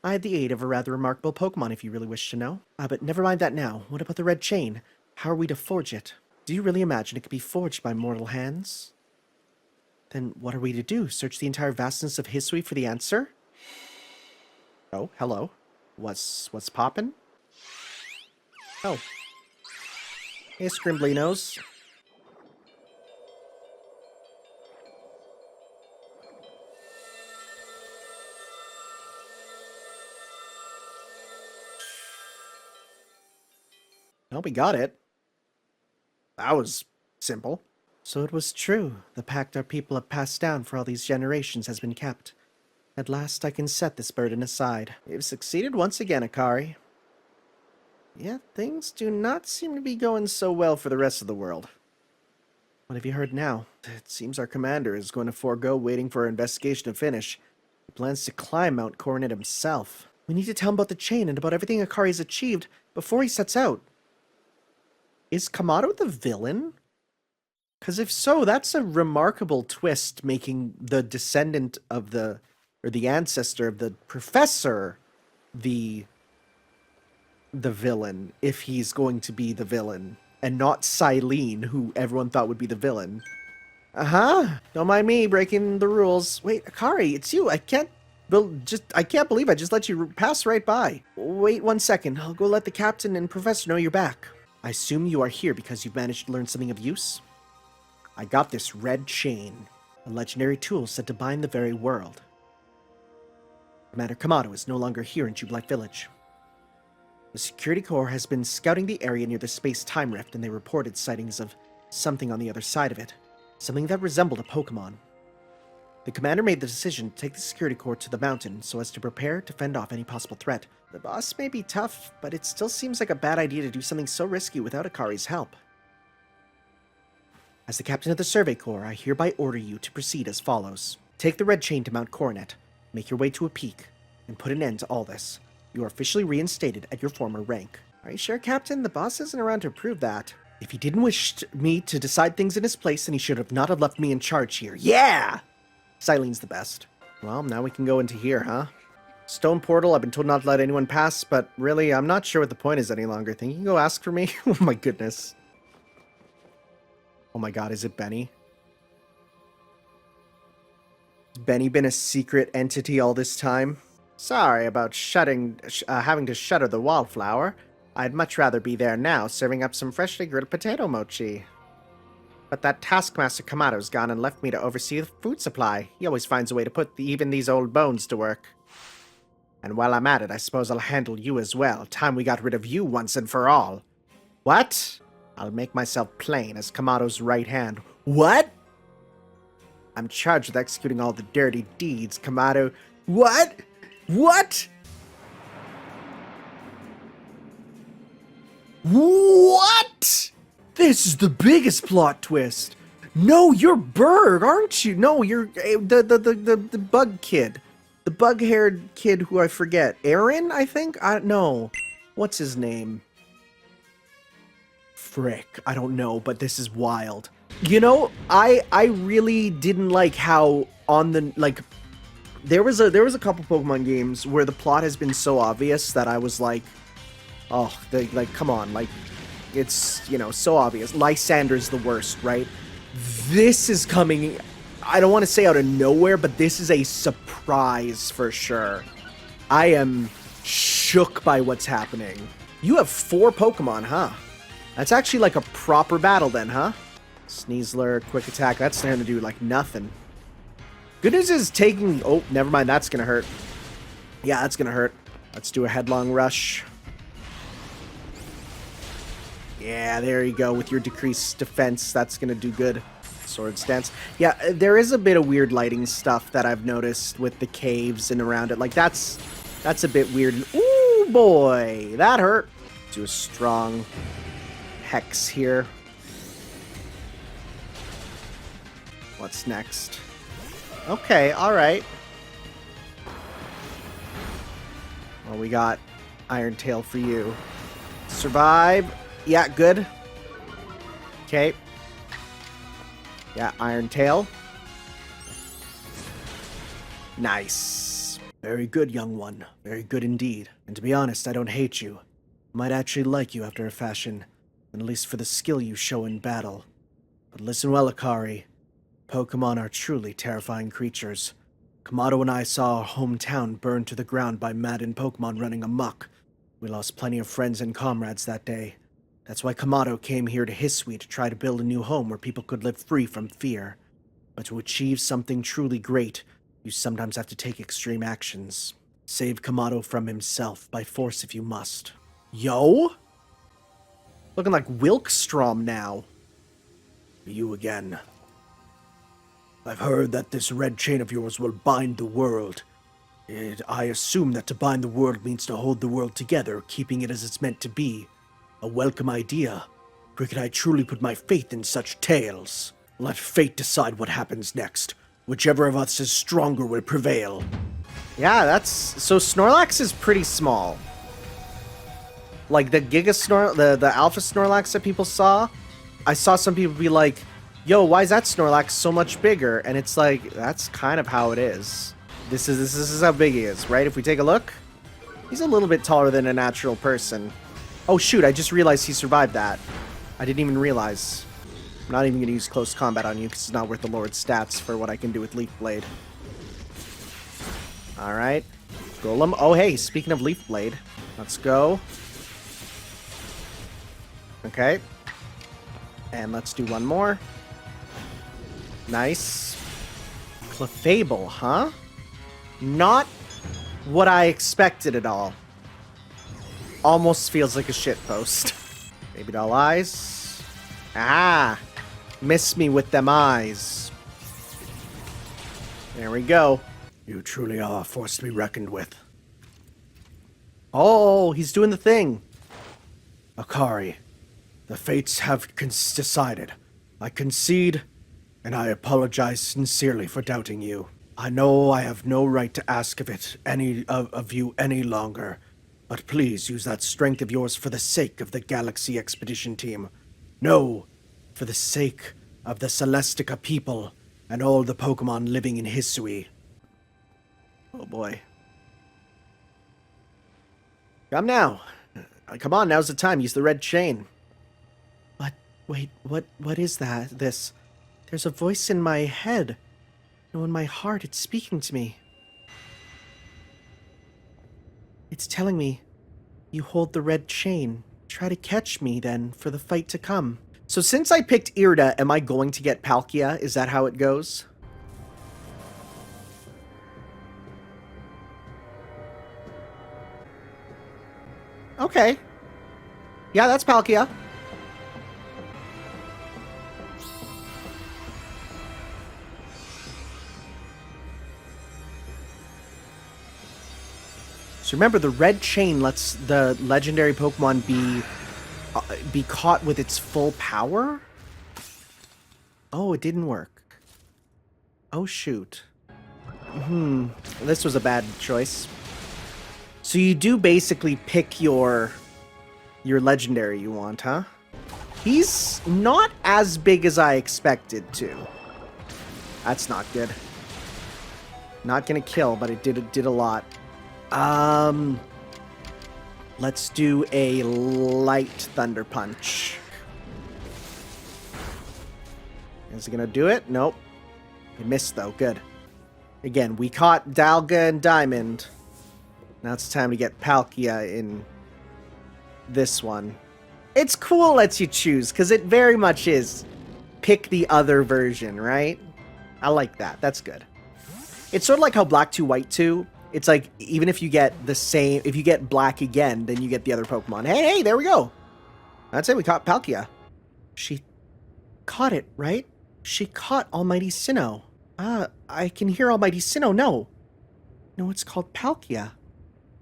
I had the aid of a rather remarkable Pokemon, if you really wish to know. But never mind that now. What about the red chain? How are we to forge it? Do you really imagine it could be forged by mortal hands? Then what are we to do? Search the entire vastness of Hisui for the answer? Oh, hello. What's poppin'? Oh. Hey, Scrimbly-Nose. Oh, we got it. That was simple. So it was true. The pact our people have passed down for all these generations has been kept. At last I can set this burden aside. You've succeeded once again, Akari. Yet things do not seem to be going so well for the rest of the world. What have you heard now? It seems our commander is going to forego waiting for our investigation to finish. He plans to climb Mount Coronet himself. We need to tell him about the chain and about everything Akari's achieved before he sets out. Is Kamado the villain? Because if so, that's a remarkable twist, making the descendant of the, or the ancestor of the professor the villain, if he's going to be the villain, and not Silene, who everyone thought would be the villain. Don't mind me breaking the rules. Wait, Akari, it's you. I can't believe I just let you pass right by. Wait 1 second. I'll go let the captain and professor know you're back. I assume you are here because you've managed to learn something of use? I got this red chain, a legendary tool said to bind the very world. Commander Kamado is no longer here in Jubilife Village. The Security Corps has been scouting the area near the space-time rift, and they reported sightings of something on the other side of it. Something that resembled a Pokemon. The commander made the decision to take the Security Corps to the mountain so as to prepare to fend off any possible threat. The boss may be tough, but it still seems like a bad idea to do something so risky without Akari's help. As the captain of the Survey Corps, I hereby order you to proceed as follows. Take the red chain to Mount Coronet, make your way to a peak, and put an end to all this. You are officially reinstated at your former rank. Are you sure, Captain? The boss isn't around to prove that. If he didn't wish me to decide things in his place, then he should have not have left me in charge here. Yeah! Silene's the best. Well, now we can go into here, huh? Stone portal, I've been told not to let anyone pass, but really, I'm not sure what the point is any longer. Think you can go ask for me? Oh my goodness. Oh my god, is it Benny? Has Benny been a secret entity all this time? Sorry about having to shutter the wallflower. I'd much rather be there now, serving up some freshly grilled potato mochi. But that Taskmaster Kamado's gone and left me to oversee the food supply. He always finds a way to put even these old bones to work. And while I'm at it, I suppose I'll handle you as well. Time we got rid of you once and for all. What? I'll make myself plain as Kamado's right hand. What? I'm charged with executing all the dirty deeds, Kamado. What? What? What? This is the biggest plot twist. No, you're Berg, aren't you? No, you're the bug kid. The bug-haired kid who I forget. Aaron, I think? I don't know. What's his name? Frick, I don't know, but this is wild. You know, I really didn't like how on the, like, there was a couple Pokemon games where the plot has been so obvious that I was like, oh, like, come on, like, it's, you know, so obvious. Lysander's the worst, right? This is coming, I don't want to say out of nowhere, but this is a surprise for sure. I am shook by what's happening. You have 4 Pokemon, huh? That's actually like a proper battle then, huh? Sneasler, quick attack, that's going to do like nothing. Good news is taking, oh, never mind, that's going to hurt. Yeah, that's going to hurt. Let's do a headlong rush. Yeah, there you go. With your decreased defense, that's going to do good. Sword stance. Yeah, there is a bit of weird lighting stuff that I've noticed with the caves and around it. Like, that's a bit weird. Ooh, boy, that hurt. Do a strong hex here. What's next? Okay, alright. Well, we got Iron Tail for you. Survive. Yeah, good. Okay. Yeah, Iron Tail. Nice. Very good, young one. Very good indeed. And to be honest, I don't hate you. I might actually like you after a fashion, at least for the skill you show in battle. But listen well, Akari. Pokemon are truly terrifying creatures. Kamado and I saw our hometown burned to the ground by maddened Pokemon running amok. We lost plenty of friends and comrades that day. That's why Kamado came here to Hisui to try to build a new home where people could live free from fear. But to achieve something truly great, you sometimes have to take extreme actions. Save Kamado from himself, by force if you must. Yo? Looking like Wilkstrom now. You again. I've heard that this red chain of yours will bind the world. I assume that to bind the world means to hold the world together, keeping it as it's meant to be. A welcome idea. For can I truly put my faith in such tales? Let fate decide what happens next. Whichever of us is stronger will prevail. Yeah, that's... So Snorlax is pretty small. Like the the Alpha Snorlax that people saw, I saw some people be like, yo, why is that Snorlax so much bigger? And it's like, that's kind of how it is. This is how big he is, right? If we take a look, he's a little bit taller than a natural person. Oh shoot, I just realized he survived that. I didn't even realize. I'm not even going to use close combat on you because it's not worth the Lord's stats for what I can do with Leaf Blade. Alright. Golem. Oh hey, speaking of Leaf Blade, let's go. Okay. And let's do one more. Nice. Clefable, huh? Not what I expected at all. Almost feels like a shitpost. Baby doll eyes. Ah! Miss me with them eyes. There we go. You truly are a force to be reckoned with. Oh, he's doing the thing. Akari, the fates have decided. I concede, and I apologize sincerely for doubting you. I know I have no right to ask of it of you any longer. But please use that strength of yours for the sake of the Galaxy Expedition Team. No, for the sake of the Celestica people and all the Pokemon living in Hisui. Oh boy. Come now. Come on, now's the time. Use the red chain. Wait, what is that? There's a voice in my head. No, in my heart, it's speaking to me. It's telling me, you hold the red chain. Try to catch me, then, for the fight to come. So since I picked Irida, am I going to get Palkia? Is that how it goes? Okay. Yeah, that's Palkia. So remember, the red chain lets the legendary Pokemon be caught with its full power? Oh, it didn't work. Oh, shoot. This was a bad choice. So you do basically pick your legendary you want, huh? He's not as big as I expected to. That's not good. Not gonna kill, but it did a lot. Let's do a light Thunder Punch. Is it gonna do it? Nope. It missed though. Good. Again, we caught Dalga and Diamond. Now it's time to get Palkia in this one. It's cool lets you choose, because it very much is pick the other version, right? I like that. That's good. It's sort of like how Black 2, White 2, it's like, even if you get the same, if you get Black again, then you get the other Pokemon. Hey, there we go. That's it, we caught Palkia. She caught it, right? She caught Almighty Sinnoh. I can hear Almighty Sinnoh. No, it's called Palkia.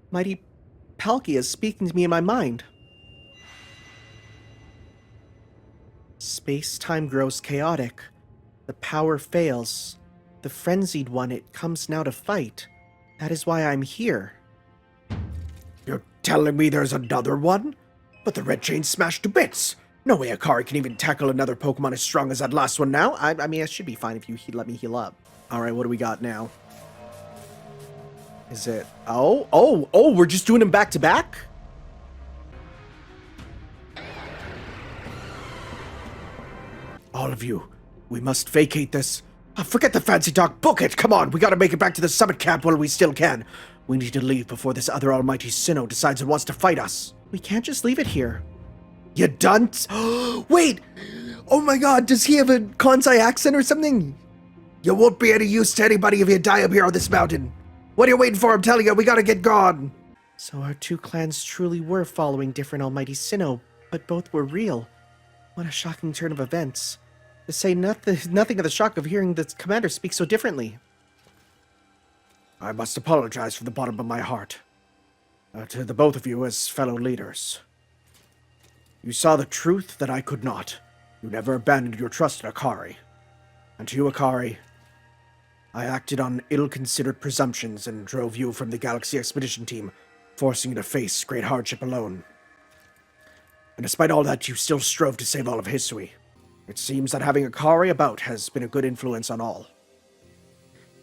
Mighty Palkia is speaking to me in my mind. Space-time grows chaotic. The power fails. The frenzied one, it comes now to fight. That is why I'm here. You're telling me there's another one? But the red chain's smashed to bits. No way Akari can even tackle another Pokemon as strong as that last one now. I mean, it should be fine if you let me heal up. Alright, what do we got now? Is it... Oh, we're just doing them back to back? All of you, we must vacate this. Forget the fancy talk, book it! Come on, we gotta make it back to the summit camp while we still can. We need to leave before this other almighty Sinnoh decides it wants to fight us. We can't just leave it here. You dunce! Wait! Oh my god, does he have a Kansai accent or something? You won't be any use to anybody if you die up here on this mountain. What are you waiting for? I'm telling you, we gotta get gone. So our two clans truly were following different Almighty Sinnoh, but both were real. What a shocking turn of events. To say nothing of the shock of hearing the commander speak so differently. I must apologize from the bottom of my heart. To the both of you as fellow leaders. You saw the truth that I could not. You never abandoned your trust in Akari. And to you, Akari, I acted on ill-considered presumptions and drove you from the Galaxy Expedition Team, forcing you to face great hardship alone. And despite all that, you still strove to save all of Hisui. It seems that having Akari about has been a good influence on all.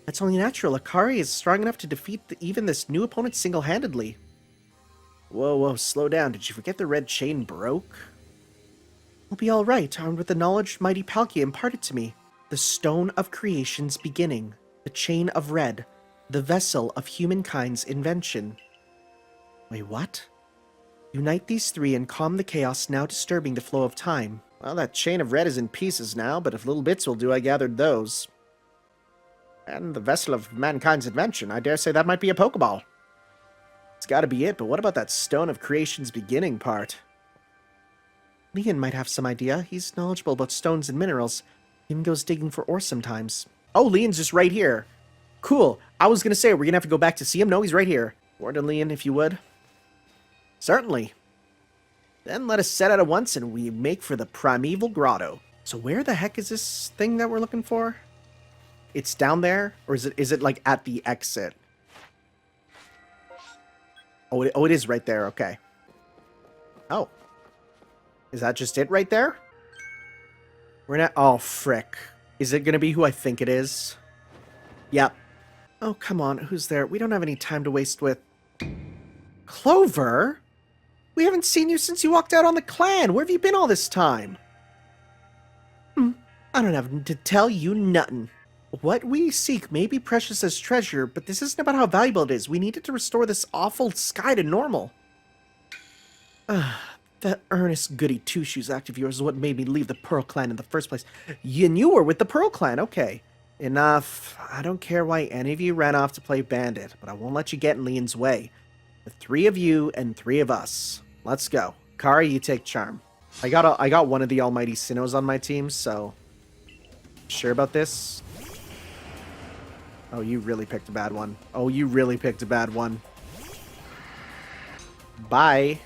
That's only natural. Akari is strong enough to defeat even this new opponent single-handedly. Whoa, slow down. Did you forget the red chain broke? We'll be alright, armed with the knowledge mighty Palkia imparted to me. The stone of creation's beginning. The chain of red. The vessel of humankind's invention. Wait, what? Unite these three and calm the chaos now disturbing the flow of time. Well, that chain of red is in pieces now, but if little bits will do, I gathered those. And the vessel of mankind's invention. I dare say that might be a Pokeball. It's gotta be it, but what about that stone of creation's beginning part? Leon might have some idea. He's knowledgeable about stones and minerals. Even goes digging for ore sometimes. Oh, Leon's just right here. Cool. I was gonna say, we're gonna have to go back to see him. No, he's right here. Ward to Leon, if you would. Certainly. Then let us set out at once and we make for the Primeval Grotto. So where the heck is this thing that we're looking for? It's down there? Or is it like at the exit? Oh, it is right there. Okay. Oh. Is that just it right there? We're not... Oh, frick. Is it going to be who I think it is? Yep. Oh, come on. Who's there? We don't have any time to waste with... Clover? We haven't seen you since you walked out on the clan. Where have you been all this time? I don't have to tell you nothing. What we seek may be precious as treasure, but this isn't about how valuable it is. We needed to restore this awful sky to normal. That earnest goody two-shoes act of yours is what made me leave the Pearl Clan in the first place. And you were with the Pearl Clan, okay. Enough. I don't care why any of you ran off to play bandit, but I won't let you get in Leon's way. The three of you and three of us. Let's go. Kari, you take charm. I got one of the almighty Sinnohs on my team, so... Sure about this? Oh, you really picked a bad one. Oh, you really picked a bad one. Bye.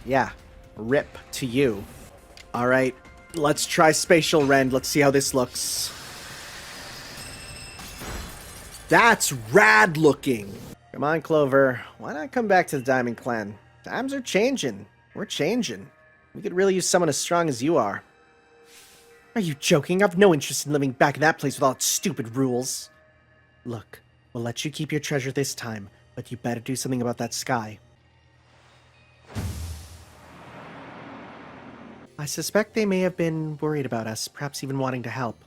Yeah, rip to you. Alright, let's try Spatial Rend. Let's see how this looks. That's rad looking. Come on, Clover. Why not come back to the Diamond Clan? Times are changing. We're changing. We could really use someone as strong as you are. Are you joking? I've no interest in living back in that place with all its stupid rules. Look, we'll let you keep your treasure this time, but you better do something about that sky. I suspect they may have been worried about us, perhaps even wanting to help.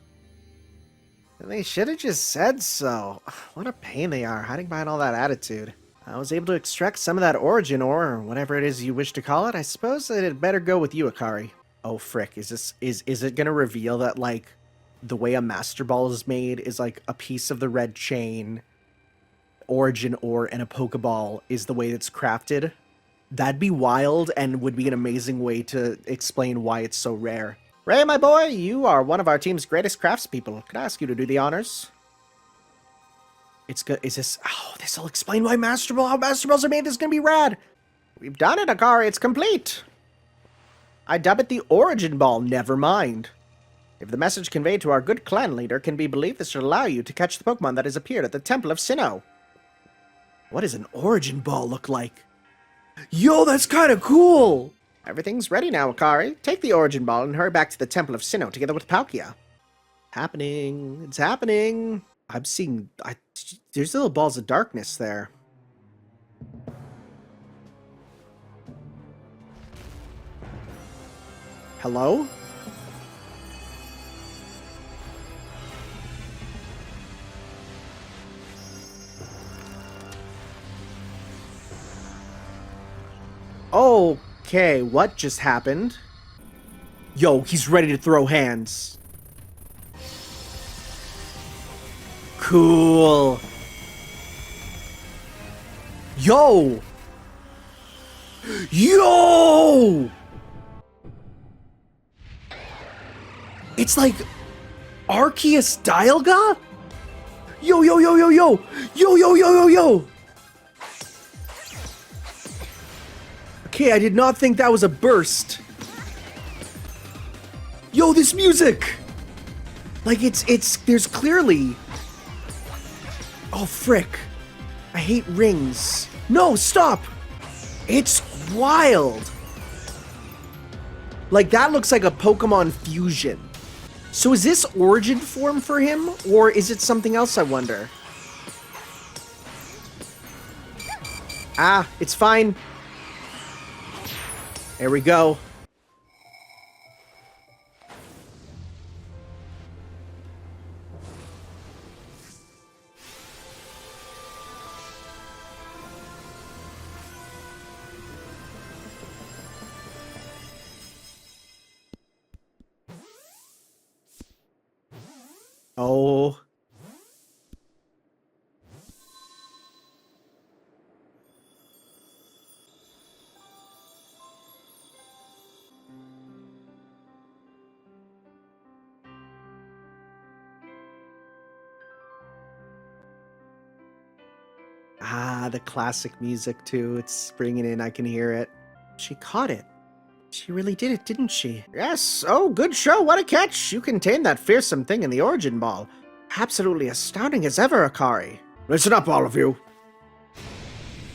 They should have just said so. What a pain they are, hiding behind all that attitude. I was able to extract some of that origin ore, or whatever it is you wish to call it. I suppose that it'd better go with you, Akari. Oh frick, is it gonna reveal that, like, the way a Master Ball is made is like a piece of the red chain, origin ore, and a Pokeball is the way it's crafted? That'd be wild and would be an amazing way to explain why it's so rare. Ray, my boy, you are one of our team's greatest craftspeople. Can I ask you to do the honors? It's good. Is this... Oh, this'll explain why how Master Balls are made. This is gonna be rad. We've done it, Akari. It's complete. I dub it the Origin Ball. Never mind. If the message conveyed to our good clan leader can be believed, this should allow you to catch the Pokemon that has appeared at the Temple of Sinnoh. What does an Origin Ball look like? Yo, that's kind of cool! Everything's ready now, Akari. Take the Origin Ball and hurry back to the Temple of Sinnoh together with Palkia. Happening. It's happening. I'm seeing... There's little balls of darkness there. Hello? Okay, what just happened? Yo, he's ready to throw hands. Cool. Yo! Yo! It's like Arceus Dialga? Yo, yo, yo, yo, yo! Yo, yo, yo, yo, yo! Okay, I did not think that was a burst. Yo, this music! Like, there's clearly... Oh, frick. I hate rings. No, stop! It's wild! Like, that looks like a Pokemon fusion. So is this origin form for him? Or is it something else, I wonder? Ah, it's fine. There we go. Oh. Ah, the classic music too. It's bringing in, I can hear it. She caught it. She really did it, didn't she? Yes. Oh, good show. What a catch. You contained that fearsome thing in the Origin Ball. Absolutely astounding as ever, Akari. Listen up, all of you.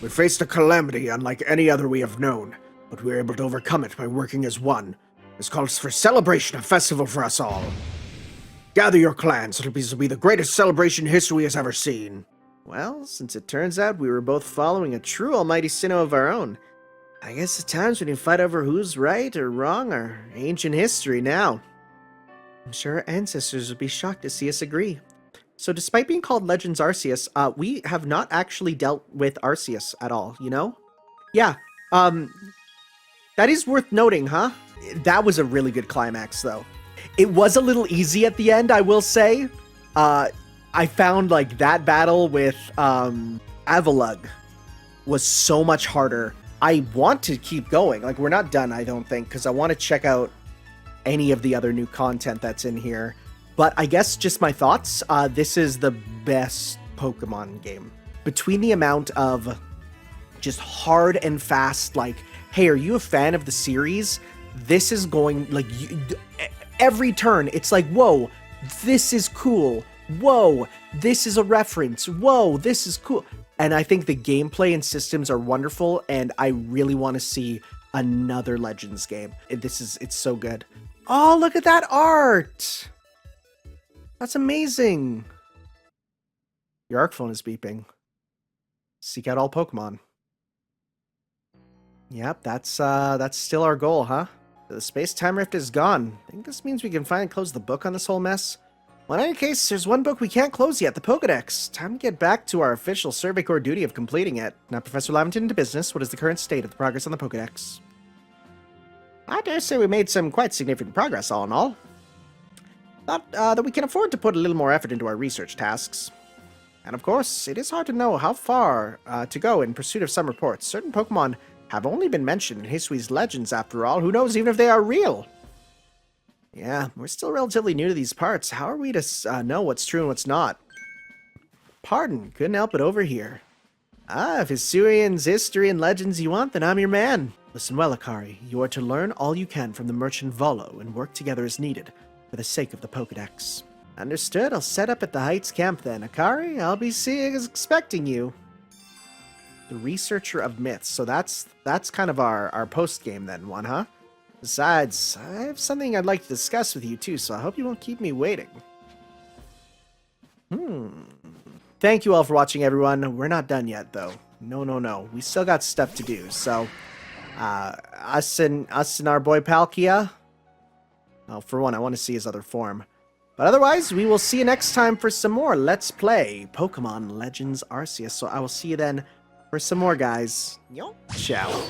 We faced a calamity unlike any other we have known, but we were able to overcome it by working as one. This calls for celebration, a festival for us all. Gather your clans. It'll be the greatest celebration history has ever seen. Well, since it turns out we were both following a true almighty Sinnoh of our own, I guess the times when you fight over who's right or wrong are ancient history now. I'm sure our ancestors would be shocked to see us agree. So despite being called Legends Arceus, we have not actually dealt with Arceus at all, you know? Yeah, that is worth noting, huh? That was a really good climax, though. It was a little easy at the end, I will say. I found, like, that battle with Avalugg was so much harder. I want to keep going. Like, we're not done, I don't think, because I want to check out any of the other new content that's in here. But I guess just my thoughts. This is the best Pokemon game. Between the amount of just hard and fast, like, hey, are you a fan of the series? This is going, like, every turn, it's like, whoa, this is cool. Whoa, this is a reference. Whoa, this is cool. And I think the gameplay and systems are wonderful, and I really want to see another Legends game. It's so good. Oh, look at that art! That's amazing. Your ARC phone is beeping. Seek out all Pokemon. Yep, that's still our goal, huh? The space-time rift is gone. I think this means we can finally close the book on this whole mess. Well, in any case, there's one book we can't close yet, the Pokedex. Time to get back to our official Survey Corps duty of completing it. Now, Professor Lavington, into business. What is the current state of the progress on the Pokedex? I dare say we made some quite significant progress, all in all. Thought that we can afford to put a little more effort into our research tasks. And of course, it is hard to know how far to go in pursuit of some reports. Certain Pokemon have only been mentioned in Hisui's legends, after all. Who knows even if they are real? Yeah, we're still relatively new to these parts. How are we to know what's true and what's not? Pardon, couldn't help it over here. Ah, if Hisuian's history and legends you want, then I'm your man. Listen well, Akari. You are to learn all you can from the merchant Volo and work together as needed for the sake of the Pokedex. Understood. I'll set up at the Heights camp then. Akari, I'll be expecting you. The Researcher of Myths. So that's kind of our post-game then one, huh? Besides, I have something I'd like to discuss with you too, so I hope you won't keep me waiting. Thank you all for watching, everyone. We're not done yet, though. No. We still got stuff to do, so... us and our boy Palkia. Oh, for one, I want to see his other form. But otherwise, we will see you next time for some more Let's Play Pokemon Legends Arceus. So I will see you then for some more, guys. Ciao.